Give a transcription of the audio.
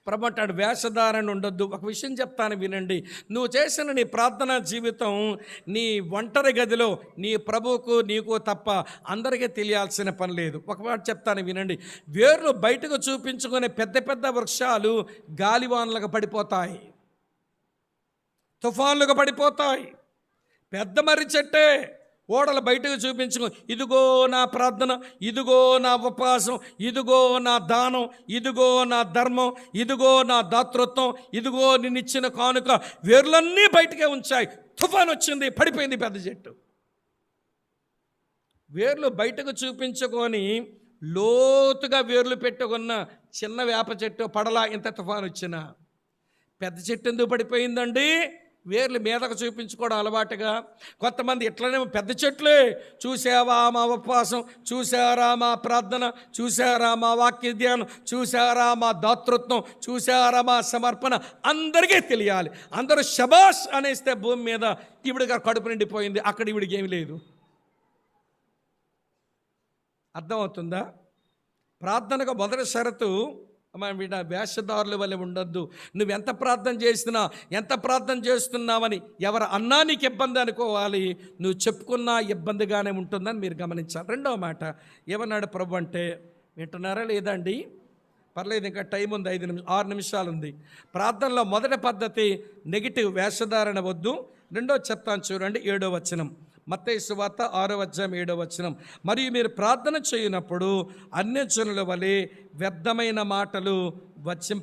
ప్రభు అంటాడు వేషధారణ ఉండొద్దు. ఒక విషయం చెప్తాను వినండి. నువ్వు చేసిన నీ ప్రార్థనా జీవితం నీ ఒంటరి గదిలో నీ ప్రభువుకు నీకు తప్ప అందరికీ తెలియాల్సిన పని లేదు. ఒక మాట చెప్తాను వినండి. వేర్లు బయటకు చూపించుకునే పెద్ద పెద్ద వృక్షాలు గాలివానలుగా పడిపోతాయి, తుఫాన్లుగా పడిపోతాయి. పెద్ద మర్రి చెట్టే ఓడలు బయటకు చూపించుకో, ఇదిగో నా ప్రార్థన, ఇదిగో నా ఉపవాసం, ఇదిగో నా దానం, ఇదిగో నా ధర్మం, ఇదిగో నా దాతృత్వం, ఇదిగో నిన్నిచ్చిన కానుక, వేర్లన్నీ బయటకే ఉంచాయి. తుఫాన్ వచ్చింది, పడిపోయింది పెద్ద చెట్టు. వేర్లు బయటకు చూపించుకొని లోతుగా వేర్లు పెట్టుకున్న చిన్న వేప చెట్టు పడలా. ఇంత తుఫాన్ వచ్చినా పెద్ద చెట్టు ఎందుకు పడిపోయిందండి? వేర్లు మీదకు చూపించుకోవడం అలవాటుగా. కొంతమంది ఇట్లనే పెద్ద చెట్లే, చూసావా మా ఉపవాసం, చూసారా మా ప్రార్థన, చూసారా మా వాక్య ధ్యానం, చూసారా మా దాతృత్వం, చూసారా మా సమర్పణ, అందరికీ తెలియాలి. అందరూ శబాష్ అనేస్తే భూమి మీద ఈవిడిగా కడుపు నిండిపోయింది, అక్కడ ఈవిడికి ఏమి లేదు. అర్థమవుతుందా? ప్రార్థనకు మొదటి షరతు వీడ వేషధారుల వల్ల ఉండొద్దు. నువ్వు ఎంత ప్రార్థన చేసినా, ఎంత ప్రార్థన చేస్తున్నావని ఎవరు అన్నా నీకు ఇబ్బంది అనుకోవాలి, నువ్వు చెప్పుకున్నా ఇబ్బందిగానే ఉంటుందని మీరు గమనించాలి. రెండవ మాట ఏమన్నాడు ప్రభు అంటే, వింటున్నారా లేదండి? పర్లేదు, ఇంకా టైం ఉంది, 6 నిమిషాలు ఉంది. ప్రార్థనలో మొదటి పద్ధతి నెగిటివ్ వేషధారణ వద్దు. రెండో చెప్తాను చూడండి, 7వ వచనం, మత్తయి సువార్త 6వ అధ్యాయం 7వ వచనం. మరియు మీరు ప్రార్థన చేయనప్పుడు అన్యజనుల వలె వ్యర్థమైన మాటలు వచింప